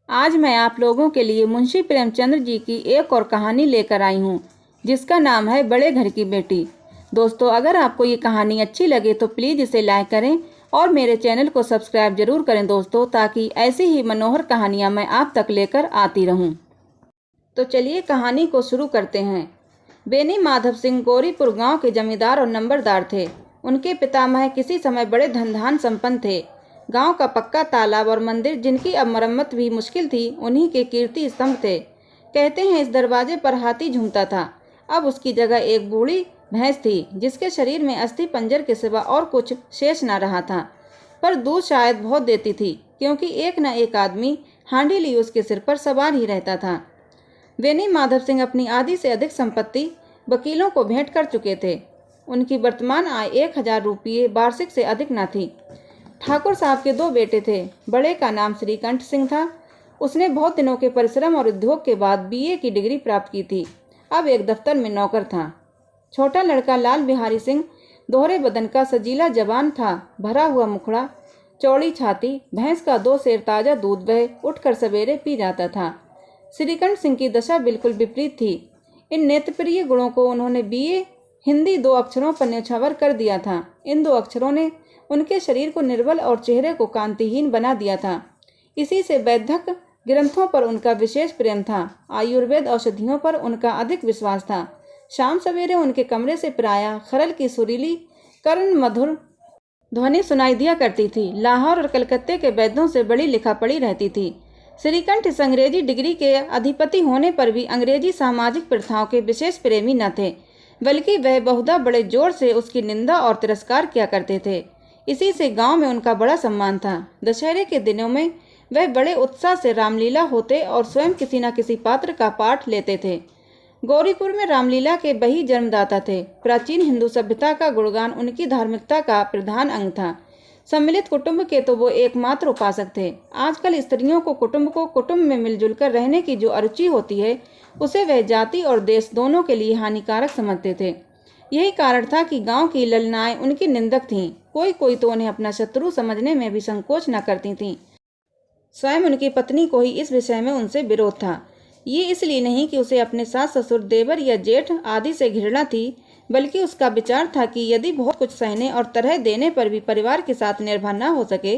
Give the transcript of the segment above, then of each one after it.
आज मैं आप लोगों के लिए मुंशी प्रेमचंद्र जी की एक और कहानी लेकर आई हूँ, जिसका नाम है बड़े घर की बेटी। दोस्तों, अगर आपको ये कहानी अच्छी लगे तो प्लीज़ इसे लाइक करें और मेरे चैनल को सब्सक्राइब जरूर करें दोस्तों, ताकि ऐसी ही मनोहर कहानियाँ मैं आप तक लेकर आती रहूँ। तो चलिए कहानी को शुरू करते हैं। बेनी माधव सिंह गौरीपुर गांव के जमींदार और नंबरदार थे। उनके पितामह किसी समय बड़े धनधान संपन्न थे। गांव का पक्का तालाब और मंदिर, जिनकी अब मरम्मत भी मुश्किल थी, उन्हीं के कीर्ति स्तंभ थे। कहते हैं इस दरवाजे पर हाथी झूमता था। अब उसकी जगह एक बूढ़ी भैंस थी, जिसके शरीर में अस्थि पंजर के सिवा और कुछ शेष न रहा था, पर दूध शायद बहुत देती थी, क्योंकि एक न एक आदमी हांडी लिए उसके सिर पर सवार ही रहता था। बेनी माधव सिंह अपनी आधी से अधिक संपत्ति वकीलों को भेंट कर चुके थे। उनकी वर्तमान आय 1000 रुपये वार्षिक से अधिक न थी। ठाकुर साहब के 2 बेटे थे। बड़े का नाम श्रीकंठ सिंह था। उसने बहुत दिनों के परिश्रम और उद्योग के बाद बीए की डिग्री प्राप्त की थी। अब एक दफ्तर में नौकर था। छोटा लड़का लाल बिहारी सिंह दोहरे बदन का सजीला जवान था। भरा हुआ मुखड़ा, चौड़ी छाती, भैंस का 2 सेर ताजा दूध वह उठकर सवेरे पी जाता था। श्रीकंठ सिंह की दशा बिल्कुल विपरीत थी। इन नेत्रप्रिय गुणों को उन्होंने बीए हिंदी 2 अक्षरों पर न्यौछावर कर दिया था। इन 2 अक्षरों ने उनके शरीर को निर्बल और चेहरे को कांतिहीन बना दिया था। इसी से वैद्यक ग्रंथों पर उनका विशेष प्रेम था। आयुर्वेद औषधियों पर उनका अधिक विश्वास था। शाम सवेरे उनके कमरे से प्रायः खरल की सुरीली कर्ण मधुर ध्वनि सुनाई दिया करती थी। लाहौर और कलकत्ते के वैद्यों से बड़ी लिखा पड़ी रहती थी। श्रीकंठ इस अंग्रेजी डिग्री के अधिपति होने पर भी अंग्रेजी सामाजिक प्रथाओं के विशेष प्रेमी न थे, बल्कि वह बहुधा बड़े जोर से उसकी निंदा और तिरस्कार किया करते थे। इसी से गांव में उनका बड़ा सम्मान था। दशहरे के दिनों में वह बड़े उत्साह से रामलीला होते और स्वयं किसी न किसी पात्र का पाठ लेते थे। गौरीपुर में रामलीला के वही जन्मदाता थे। प्राचीन हिंदू सभ्यता का गुणगान उनकी धार्मिकता का प्रधान अंग था। सम्मिलित कुटुंब के तो वो एकमात्र उपासक थे। आजकल स्त्रियों को कुटुंब में मिलजुल कर रहने की जो अरुचि होती है, उसे वह जाति और देश दोनों के लिए हानिकारक समझते थे। यही कारण था कि गांव की ललनाएं उनकी निंदक थीं। कोई तो उन्हें अपना शत्रु समझने में भी संकोच न करती थीं। स्वयं उनकी पत्नी को ही इस विषय में उनसे विरोध था। ये इसलिए नहीं कि उसे अपने सास ससुर, देवर या जेठ आदि से घृणा थी, बल्कि उसका विचार था कि यदि बहुत कुछ सहने और तरह देने पर भी परिवार के साथ निर्भर न हो सके,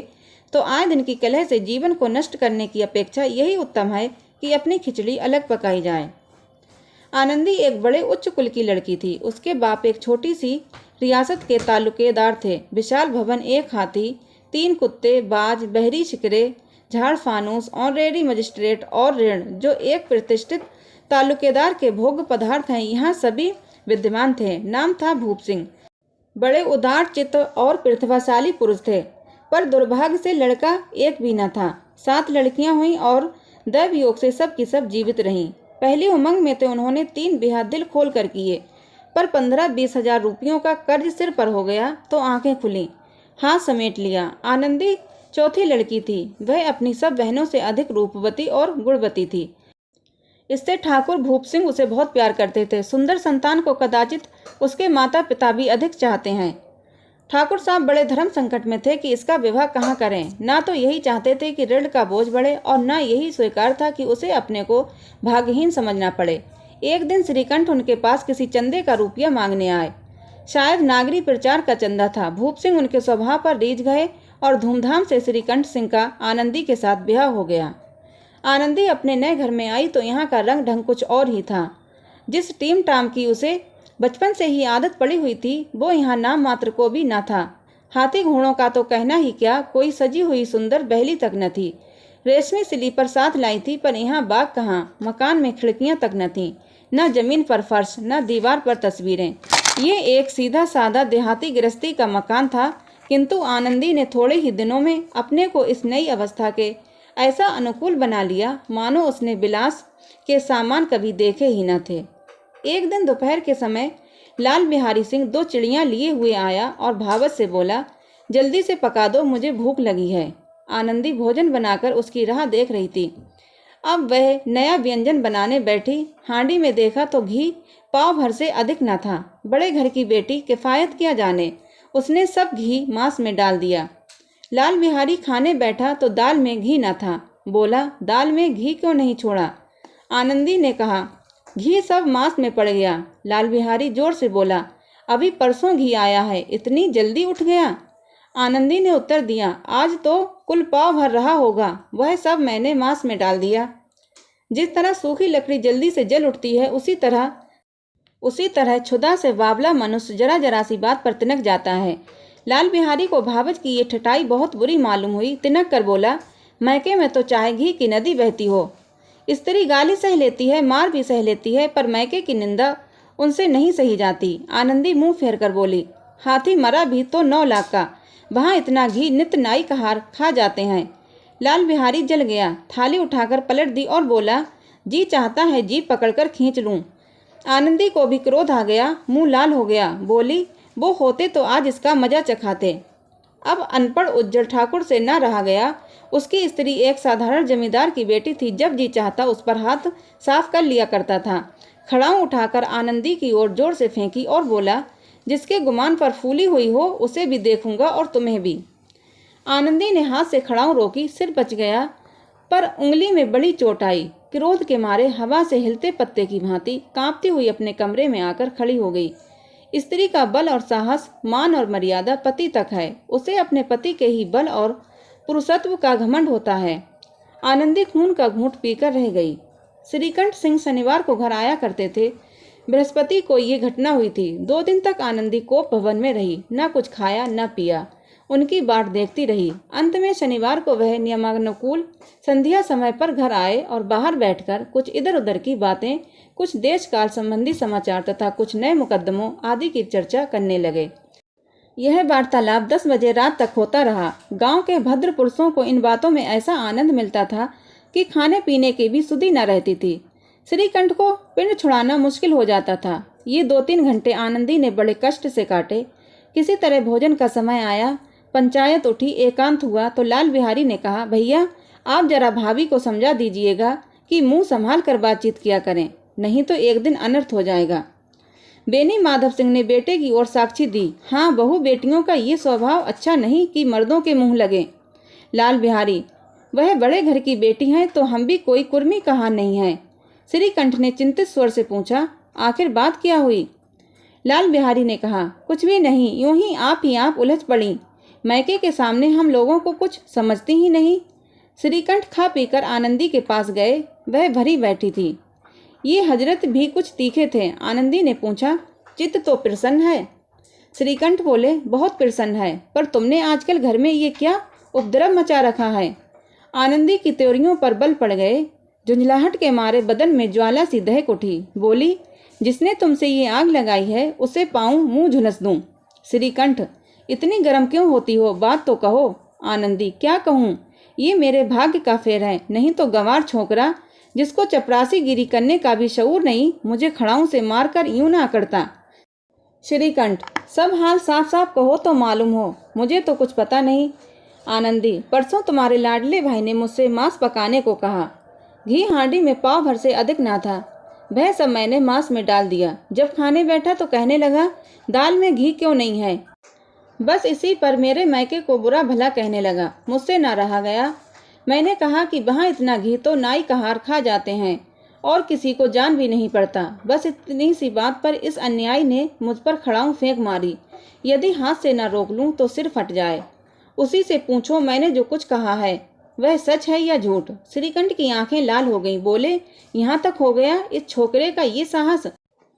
तो आए दिन की कलह से जीवन को नष्ट करने की अपेक्षा यही उत्तम है कि अपनी खिचड़ी अलग पकाई जाए। आनंदी एक बड़े उच्च कुल की लड़की थी। उसके बाप एक छोटी सी रियासत के तालुकेदार थे। विशाल भवन, 1 हाथी, 3 कुत्ते, बाज, बहरी शिकरे, झाड़ फानूस, ऑनरेरी मजिस्ट्रेट और ऋण, जो एक प्रतिष्ठित तालुकेदार के भोग पदार्थ हैं, यहाँ सभी विद्यमान थे। नाम था भूप सिंह। बड़े उदार चित्त और प्रतिभाशाली पुरुष थे, पर दुर्भाग्य से लड़का एक भी न था। 7 लड़कियां हुई और दैव योग से सब की सब जीवित रहीं। पहली उमंग में तो उन्होंने 3 ब्याह दिल खोल कर किए, पर 15-20 हजार रुपयों का कर्ज सिर पर हो गया तो आंखें खुली, हाथ समेट लिया। आनंदी चौथी लड़की थी। वह अपनी सब बहनों से अधिक रूपवती और गुणवती थी। इससे ठाकुर भूप सिंह उसे बहुत प्यार करते थे। सुंदर संतान को कदाचित उसके माता पिता भी अधिक चाहते हैं। ठाकुर साहब बड़े धर्म संकट में थे कि इसका विवाह कहाँ करें। ना तो यही चाहते थे कि ऋण का बोझ बढ़े, और ना यही स्वीकार था कि उसे अपने को भाग्यहीन समझना पड़े। एक दिन श्रीकंठ उनके पास किसी चंदे का रुपया मांगने आए। शायद नागरी प्रचार का चंदा था। भूप सिंह उनके स्वभाव पर रीझ गए और धूमधाम से श्रीकंठ सिंह का आनंदी के साथ ब्याह हो गया। आनंदी अपने नए घर में आई तो यहाँ का रंग ढंग कुछ और ही था। जिस टीम टाम की उसे बचपन से ही आदत पड़ी हुई थी, वो यहाँ नाम मात्र को भी न था। हाथी घोड़ों का तो कहना ही क्या, कोई सजी हुई सुंदर बहली तक न थी। रेशमी स्लीपर साथ लाई थी, पर यहाँ बाग कहाँ, मकान में खिड़कियाँ तक न थीं, न जमीन पर फर्श, न दीवार पर तस्वीरें। ये एक सीधा साधा देहाती गृहस्थी का मकान था, किंतु आनंदी ने थोड़े ही दिनों में अपने को इस नई अवस्था के ऐसा अनुकूल बना लिया, मानो उसने विलास के सामान कभी देखे ही न थे। एक दिन दोपहर के समय लाल बिहारी सिंह 2 चिड़ियाँ लिए हुए आया और भावत से बोला, जल्दी से पका दो, मुझे भूख लगी है। आनंदी भोजन बनाकर उसकी राह देख रही थी। अब वह नया व्यंजन बनाने बैठी। हांडी में देखा तो घी पाव भर से अधिक न था। बड़े घर की बेटी, किफायत क्या जाने, उसने सब घी मांस में डाल दिया। लाल बिहारी खाने बैठा तो दाल में घी न था। बोला, दाल में घी क्यों नहीं छोड़ा? आनंदी ने कहा, घी सब मांस में पड़ गया। लाल बिहारी जोर से बोला, अभी परसों घी आया है, इतनी जल्दी उठ गया? आनंदी ने उत्तर दिया, आज तो कुल पाव भर रहा होगा, वह सब मैंने मांस में डाल दिया। जिस तरह सूखी लकड़ी जल्दी से जल उठती है, उसी तरह क्षुधा से बावला मनुष्य जरा जरा सी बात पर तिनक जाता है। लाल बिहारी को भावच की ये ठटाई बहुत बुरी मालूम हुई। तिनक कर बोला, मैके में तो चाहे घी की नदी बहती हो। स्त्री गाली सह लेती है, मार भी सह लेती है, पर मैके की निंदा उनसे नहीं सही जाती। आनंदी मुंह फेर कर बोली, हाथी मरा भी तो 9 लाख का, वहाँ इतना घी नित्य नाई कहार खा जाते हैं। लाल बिहारी जल गया, थाली उठाकर पलट दी और बोला, जी चाहता है जीभ पकड़कर खींच लूं। आनंदी को भी क्रोध आ गया, मुंह लाल हो गया। बोली, वो होते तो आज इसका मजा चखाते। अब अनपढ़ उज्जवल ठाकुर से न रहा गया। उसकी स्त्री एक साधारण जमींदार की बेटी थी, जब जी चाहता उस पर हाथ साफ कर लिया करता था। खड़ाऊ उठाकर आनंदी की ओर जोर से फेंकी और बोला, जिसके गुमान पर फूली हुई हो उसे भी देखूंगा और तुम्हें भी। आनंदी ने हाथ से खड़ाऊ रोकी, सिर बच गया, पर उंगली में बड़ी चोट आई। क्रोध के मारे हवा से हिलते पत्ते की भांति कांपती हुई अपने कमरे में आकर खड़ी हो गई। स्त्री का बल और साहस, मान और मर्यादा पति तक है। उसे अपने पति के ही बल और पुरुषत्व का घमंड होता है। आनंदी खून का घूंट पीकर रह गई। श्रीकंठ सिंह शनिवार को घर आया करते थे। बृहस्पति को ये घटना हुई थी। 2 दिन तक आनंदी कोप भवन में रही, न कुछ खाया न पिया, उनकी बाट देखती रही। अंत में शनिवार को वह नियमानुकूल संध्या समय पर घर आए और बाहर बैठकर कुछ इधर उधर की बातें, कुछ देश काल संबंधी समाचार तथा कुछ नए मुकदमों आदि की चर्चा करने लगे। यह वार्तालाप 10 बजे रात तक होता रहा। गांव के भद्र पुरुषों को इन बातों में ऐसा आनंद मिलता था कि खाने पीने की भी सुधि न रहती थी। श्रीकंठ को पिंड छुड़ाना मुश्किल हो जाता था। ये 2-3 घंटे आनंदी ने बड़े कष्ट से काटे। किसी तरह भोजन का समय आया, पंचायत उठी, एकांत हुआ तो लाल बिहारी ने कहा, भैया आप जरा भाभी को समझा दीजिएगा कि मुंह संभाल कर बातचीत किया करें, नहीं तो एक दिन अनर्थ हो जाएगा। बेनी माधव सिंह ने बेटे की ओर साक्षी दी, हाँ बहू बेटियों का ये स्वभाव अच्छा नहीं कि मर्दों के मुंह लगे। लाल बिहारी, वह बड़े घर की बेटी हैं तो हम भी कोई कुर्मी कहा नहीं है। श्रीकंठ ने चिंतित स्वर से पूछा, आखिर बात क्या हुई? लाल बिहारी ने कहा, कुछ भी नहीं, यूं ही आप उलझ पड़ी। मैके के सामने हम लोगों को कुछ समझती ही नहीं। श्रीकंठ खा पीकर आनंदी के पास गए। वह भरी बैठी थी। ये हजरत भी कुछ तीखे थे। आनंदी ने पूछा, चित्त तो प्रसन्न है? श्रीकंठ बोले, बहुत प्रसन्न है, पर तुमने आजकल घर में ये क्या उपद्रव मचा रखा है? आनंदी की त्योरियों पर बल पड़ गए। झुंझलाहट के मारे बदन में ज्वाला सी दहक उठी। बोली, जिसने तुमसे ये आग लगाई है उसे पाऊं मुंह झुलस दूं। श्रीकंठ, इतनी गर्म क्यों होती हो, बात तो कहो। आनंदी, क्या कहूँ, ये मेरे भाग्य का फेर है, नहीं तो गंवार छोकरा जिसको चपरासी गिरी करने का भी शऊर नहीं, मुझे खड़ाऊ से मारकर यूं ना करता। श्रीकंठ, सब हाल साफ साफ कहो तो मालूम हो, मुझे तो कुछ पता नहीं। आनंदी, परसों तुम्हारे लाडले भाई ने मुझसे मांस पकाने को कहा। घी हांडी में पाव भर से अधिक ना था, वह सब मैंने मांस में डाल दिया। जब खाने बैठा तो कहने लगा, दाल में घी क्यों नहीं है? बस इसी पर मेरे मैके को बुरा भला कहने लगा। मुझसे ना रहा गया। मैंने कहा कि वहाँ इतना घी तो नाई कहार खा जाते हैं और किसी को जान भी नहीं पड़ता। बस इतनी सी बात पर इस अन्यायी ने मुझ पर खड़ाऊ फेंक मारी। यदि हाथ से ना रोक लूँ तो सिर फट जाए। उसी से पूछो मैंने जो कुछ कहा है वह सच है या झूठ। श्रीकंठ की आंखें लाल हो गईं। बोले, यहाँ तक हो गया इस छोकरे का ये साहस?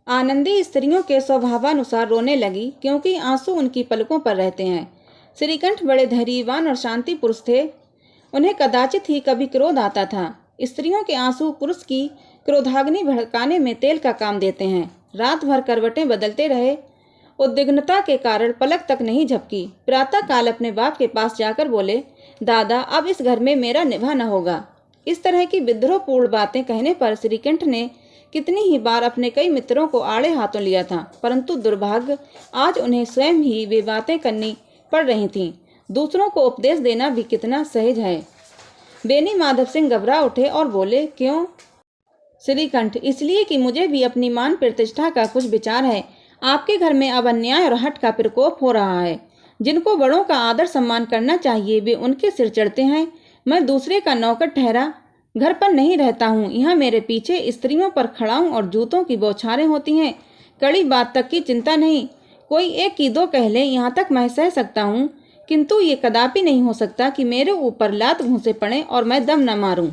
आनंदी स्त्रियों के स्वभावानुसार रोने लगी, क्योंकि आंसू उनकी पलकों पर रहते हैं। श्रीकंठ बड़े धैर्यवान और शांति पुरुष थे। उन्हें कदाचित ही कभी क्रोध आता था। स्त्रियों के आंसू पुरुष की क्रोधाग्नि भड़काने में तेल का काम देते हैं। रात भर करवटें बदलते रहे। उद्विग्नता के कारण पलक तक नहीं झपकी। प्रातः काल अपने बाप के पास जाकर बोले, दादा अब इस घर में मेरा निभाना होगा। इस तरह की विद्रोहपूर्ण बातें कहने पर श्रीकंठ ने कितनी ही बार अपने कई मित्रों को आड़े हाथों लिया था, परंतु दुर्भाग्य आज उन्हें स्वयं ही वे बातें करनी पड़ रही थीं। दूसरों को उपदेश देना भी कितना सहज है। बेनी माधव सिंह घबरा उठे और बोले, क्यों? श्रीकंठ, इसलिए कि मुझे भी अपनी मान प्रतिष्ठा का कुछ विचार है। आपके घर में अब अन्याय और हठ का प्रकोप हो रहा है। जिनको बड़ों का आदर सम्मान करना चाहिए वे उनके सिर चढ़ते हैं। मैं दूसरे का नौकर ठहरा घर पर नहीं रहता हूँ। यहाँ मेरे पीछे स्त्रियों पर खड़ाऊं और जूतों की बौछारें होती हैं। कड़ी बात तक की चिंता नहीं, कोई एक की दो कह ले यहाँ तक मैं सह सकता हूँ, किंतु ये कदापि नहीं हो सकता कि मेरे ऊपर लात घूंसे पड़े और मैं दम न मारूं।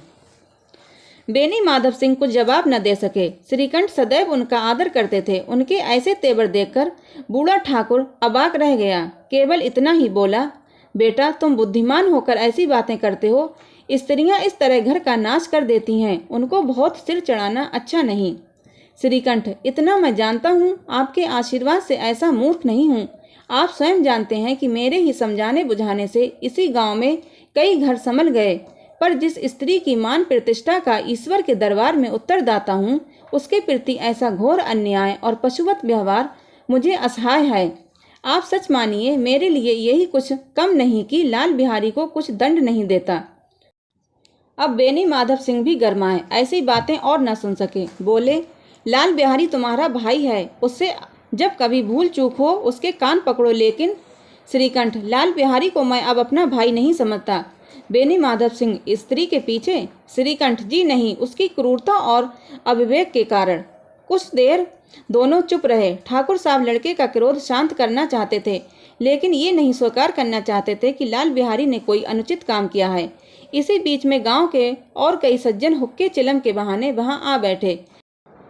बेनी माधव सिंह कुछ जवाब न दे सके। श्रीकंठ सदैव उनका आदर करते थे। उनके ऐसे तेवर देखकर बूढ़ा ठाकुर अबाक रह गया। केवल इतना ही बोला, बेटा तुम बुद्धिमान होकर ऐसी बातें करते हो। स्त्रियां इस तरह घर का नाश कर देती हैं, उनको बहुत सिर चढ़ाना अच्छा नहीं। श्रीकंठ, इतना मैं जानता हूँ, आपके आशीर्वाद से ऐसा मूर्ख नहीं हूँ। आप स्वयं जानते हैं कि मेरे ही समझाने बुझाने से इसी गांव में कई घर संभल गए, पर जिस स्त्री की मान प्रतिष्ठा का ईश्वर के दरबार में उत्तरदाता हूँ, उसके प्रति ऐसा घोर अन्याय और पशुवत व्यवहार मुझे असहाय है। आप सच मानिए, मेरे लिए यही कुछ कम नहीं कि लाल बिहारी को कुछ दंड नहीं देता। अब बेनी माधव सिंह भी गरमाए, ऐसी बातें और न सुन सके। बोले, लाल बिहारी तुम्हारा भाई है, उससे जब कभी भूल चूक हो उसके कान पकड़ो। लेकिन श्रीकंठ, लाल बिहारी को मैं अब अपना भाई नहीं समझता। बेनी माधव सिंह, स्त्री के पीछे? श्रीकंठ, जी नहीं, उसकी क्रूरता और अविवेक के कारण। कुछ देर दोनों चुप रहे। ठाकुर साहब लड़के का क्रोध शांत करना चाहते थे, लेकिन ये नहीं स्वीकार करना चाहते थे कि लाल बिहारी ने कोई अनुचित काम किया है। इसी बीच में गांव के और कई सज्जन हुक्के चिलम के बहाने वहां आ बैठे।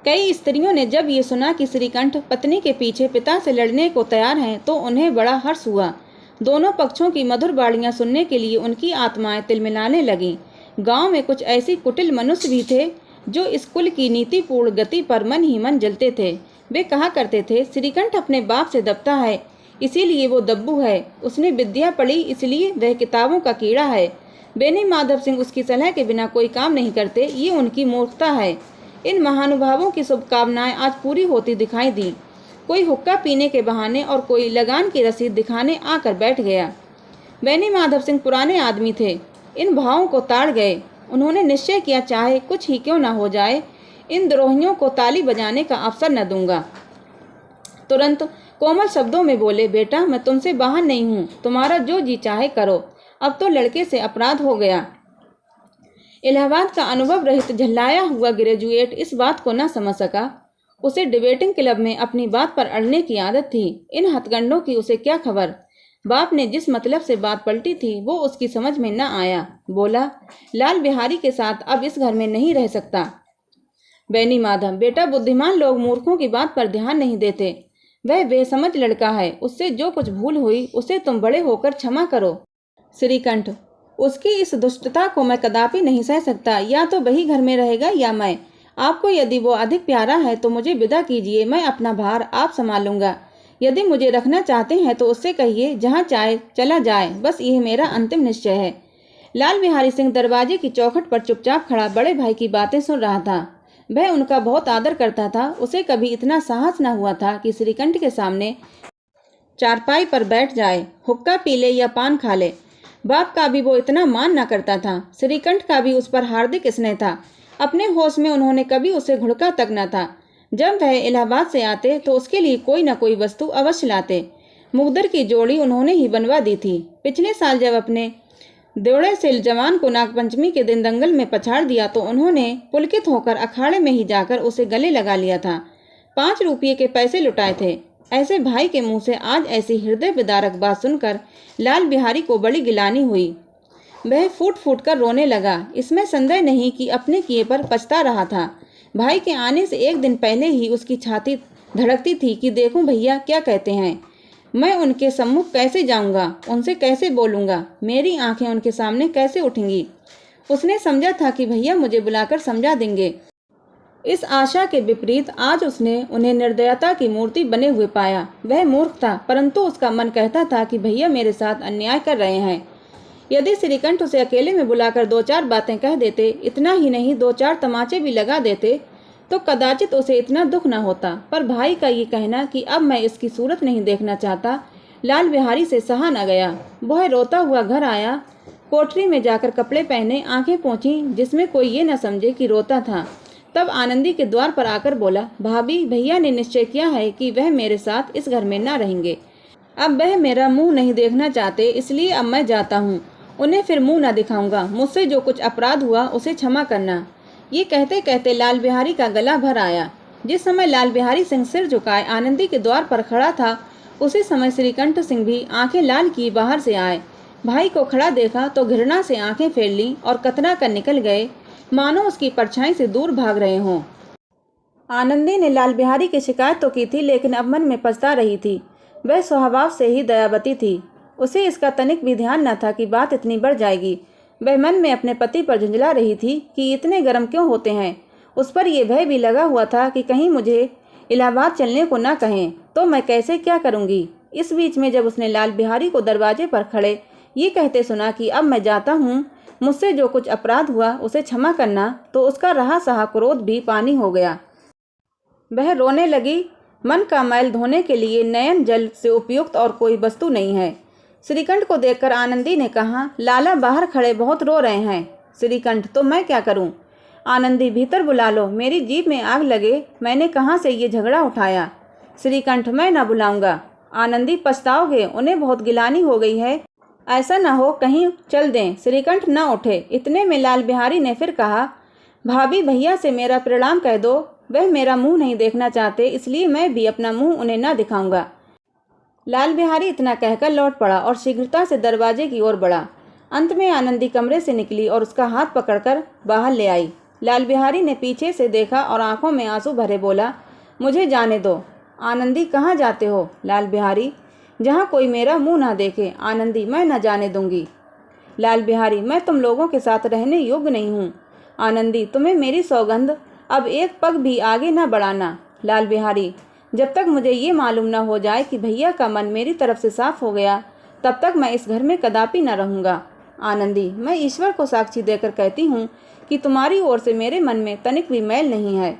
कई स्त्रियों ने जब ये सुना कि श्रीकंठ पत्नी के पीछे पिता से लड़ने को तैयार हैं, तो उन्हें बड़ा हर्ष हुआ। दोनों पक्षों की मधुर बाड़ियां सुनने के लिए उनकी आत्माएं तिलमिलाने लगीं। गांव में कुछ ऐसी कुटिल मनुष्य भी थे जो इस कुल की नीतिपूर्ण गति पर मन ही मन जलते थे। वे कहा करते थे, श्रीकंठ अपने बाप से दबता है, इसीलिए वो दब्बू है। उसने विद्या पढ़ी, इसलिए वह किताबों का कीड़ा है। बेनी माधव सिंह उसकी सलाह के बिना कोई काम नहीं करते, ये उनकी मूर्खता है। इन महानुभावों की शुभकामनाएं आज पूरी होती दिखाई दी। कोई हुक्का पीने के बहाने और कोई लगान की रसीद दिखाने आकर बैठ गया। बेनी माधव सिंह पुराने आदमी थे, इन भावों को ताड़ गए। उन्होंने निश्चय किया, चाहे कुछ ही क्यों न हो जाए, इन द्रोहियों को ताली बजाने का अवसर न दूंगा। तुरंत कोमल शब्दों में बोले, बेटा मैं तुमसे बाहर नहीं हूँ, तुम्हारा जो जी चाहे करो। अब तो लड़के से अपराध हो गया। इलाहाबाद का अनुभव रहित झल्लाया हुआ ग्रेजुएट इस बात को न समझ सका। उसे डिबेटिंग क्लब में अपनी बात पर अड़ने की आदत थी। इन हथकंडों की उसे क्या खबर। बाप ने जिस मतलब से बात पलटी थी वो उसकी समझ में न आया। बोला, लाल बिहारी के साथ अब इस घर में नहीं रह सकता। बेनी माधव, बेटा बुद्धिमान लोग मूर्खों की बात पर ध्यान नहीं देते। वह बेसमझ लड़का है, उससे जो कुछ भूल हुई उसे तुम बड़े होकर क्षमा करो। श्रीकंठ, उसकी इस दुष्टता को मैं कदापि नहीं सह सकता। या तो वही घर में रहेगा या मैं। आपको यदि वो अधिक प्यारा है तो मुझे विदा कीजिए, मैं अपना भार आप संभालूंगा। यदि मुझे रखना चाहते हैं तो उससे कहिए जहाँ चाहे चला जाए, बस यह मेरा अंतिम निश्चय है। लाल बिहारी सिंह दरवाजे की चौखट पर चुपचाप खड़ा बड़े भाई की बातें सुन रहा था। वह उनका बहुत आदर करता था। उसे कभी इतना साहस न हुआ था कि श्रीकंठ के सामने चारपाई पर बैठ जाए, हुक्का पी ले या पान खा ले। बाप का भी वो इतना मान न करता था। श्रीकंठ का भी उस पर हार्दिक स्नेह था। अपने होश में उन्होंने कभी उसे घुड़का तक न था। जब वह इलाहाबाद से आते तो उसके लिए कोई न कोई वस्तु अवश्य लाते। मुकद्दर की जोड़ी उन्होंने ही बनवा दी थी। पिछले साल जब अपने देवड़े से जवान को नागपंचमी के दिन दंगल में पछाड़ दिया तो उन्होंने पुलकित होकर अखाड़े में ही जाकर उसे गले लगा लिया था। 5 रुपये के पैसे लुटाए थे। ऐसे भाई के मुंह से आज ऐसी हृदय विदारक बात सुनकर लाल बिहारी को बड़ी गिलानी हुई। वह फूट फूट कर रोने लगा। इसमें संदेह नहीं कि अपने किए पर पछता रहा था। भाई के आने से एक दिन पहले ही उसकी छाती धड़कती थी कि देखूं भैया क्या कहते हैं। मैं उनके सम्मुख कैसे जाऊंगा, उनसे कैसे बोलूंगा, मेरी आंखें उनके सामने कैसे उठेंगी। उसने समझा था कि भैया मुझे बुलाकर समझा देंगे। इस आशा के विपरीत आज उसने उन्हें निर्दयता की मूर्ति बने हुए पाया। वह मूर्ख था, परंतु उसका मन कहता था कि भैया मेरे साथ अन्याय कर रहे हैं। यदि श्रीकंठ उसे अकेले में बुलाकर 2-4 बातें कह देते, इतना ही नहीं 2-4 तमाचे भी लगा देते, तो कदाचित उसे इतना दुख न होता। पर भाई का ये कहना कि अब मैं इसकी सूरत नहीं देखना चाहता, लाल बिहारी से सहा न गया। वह रोता हुआ घर आया। कोठरी में जाकर कपड़े पहने, आंखें पोंछी जिसमें कोई ये न समझे कि रोता था। तब आनंदी के द्वार पर आकर बोला, भाभी भैया ने निश्चय किया है कि वह मेरे साथ इस घर में न रहेंगे। अब वह मेरा मुंह नहीं देखना चाहते, इसलिए अब मैं जाता हूँ। उन्हें फिर मुंह न दिखाऊंगा। मुझसे जो कुछ अपराध हुआ उसे क्षमा करना। ये कहते कहते लाल बिहारी का गला भर आया। जिस समय लाल बिहारी सिंह सिर झुकाए आनंदी के द्वार पर खड़ा था, उसी समय श्रीकंठ सिंह भी आंखें लाल किए बाहर से आए। भाई को खड़ा देखा तो घृणा से आंखें फेर लीं और कतरा कर निकल गए, मानो उसकी परछाई से दूर भाग रहे हों। आनंदी ने लाल बिहारी की शिकायत तो की थी, लेकिन अब मन में पछता रही थी। वह स्वभाव से ही दयावती थी। उसे इसका तनिक भी ध्यान न था कि बात इतनी बढ़ जाएगी। वह मन में अपने पति पर झुंझला रही थी कि इतने गर्म क्यों होते हैं। उस पर यह भय भी लगा हुआ था कि कहीं मुझे इलाहाबाद चलने को न कहें तो मैं कैसे क्या करूंगी। इस बीच में जब उसने लाल बिहारी को दरवाजे पर खड़े ये कहते सुना कि अब मैं जाता हूँ, मुझसे जो कुछ अपराध हुआ उसे क्षमा करना, तो उसका रहा सहा क्रोध भी पानी हो गया। वह रोने लगी। मन का मैल धोने के लिए नयन जल से उपयुक्त और कोई वस्तु नहीं है। श्रीकंठ को देखकर आनंदी ने कहा, लाला बाहर खड़े बहुत रो रहे हैं। श्रीकंठ, तो मैं क्या करूं? आनंदी, भीतर बुला लो, मेरी जीभ में आग लगे, मैंने कहाँ से ये झगड़ा उठाया। श्रीकंठ, मैं न बुलाऊंगा। आनंदी, पछताओगे, उन्हें बहुत गिलानी हो गई है, ऐसा न हो कहीं चल दें। श्रीकंठ न उठे। इतने में लाल बिहारी ने फिर कहा, भाभी भैया से मेरा प्रणाम कह दो, वह मेरा मुंह नहीं देखना चाहते, इसलिए मैं भी अपना मुंह उन्हें न दिखाऊंगा। लाल बिहारी इतना कहकर लौट पड़ा और शीघ्रता से दरवाजे की ओर बढ़ा। अंत में आनंदी कमरे से निकली और उसका हाथ पकड़कर बाहर ले आई। लाल बिहारी ने पीछे से देखा और आंखों में आंसू भरे बोला, मुझे जाने दो। आनंदी, कहाँ जाते हो? लाल बिहारी, जहाँ कोई मेरा मुंह ना देखे। आनंदी, मैं न जाने दूंगी। लाल बिहारी, मैं तुम लोगों के साथ रहने योग्य नहीं हूँ। आनंदी, तुम्हें मेरी सौगंध, अब एक पग भी आगे न बढ़ाना। लाल बिहारी, जब तक मुझे ये मालूम न हो जाए कि भैया का मन मेरी तरफ से साफ हो गया, तब तक मैं इस घर में कदापि न रहूंगा। आनंदी, मैं ईश्वर को साक्षी देकर कहती हूँ कि तुम्हारी ओर से मेरे मन में तनिक भी मैल नहीं है।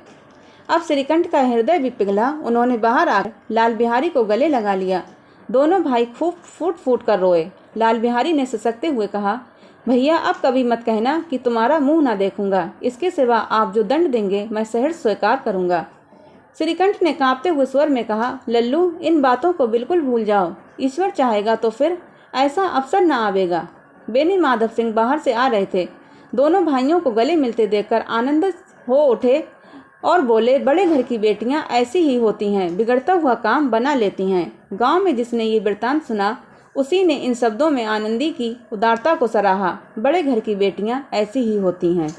अब श्रीकंठ का हृदय भी पिघला। उन्होंने बाहर आकर लाल बिहारी को गले लगा लिया। दोनों भाई खूब फूट फूट कर रोए। लाल बिहारी ने सिसकते हुए कहा, भैया, अब कभी मत कहना कि तुम्हारा मुंह ना देखूंगा। इसके सिवा आप जो दंड देंगे मैं सहर्ष स्वीकार करूंगा। श्रीकंठ ने कांपते हुए स्वर में कहा, लल्लू, इन बातों को बिल्कुल भूल जाओ। ईश्वर चाहेगा तो फिर ऐसा अवसर न आवेगा। बेनी माधव सिंह बाहर से आ रहे थे। दोनों भाइयों को गले मिलते देखकर आनंदित हो उठे और बोले, बड़े घर की बेटियां ऐसी ही होती हैं, बिगड़ता हुआ काम बना लेती हैं। गांव में जिसने ये वृत्तांत सुना, उसी ने इन शब्दों में आनंदी की उदारता को सराहा। बड़े घर की बेटियां ऐसी ही होती हैं।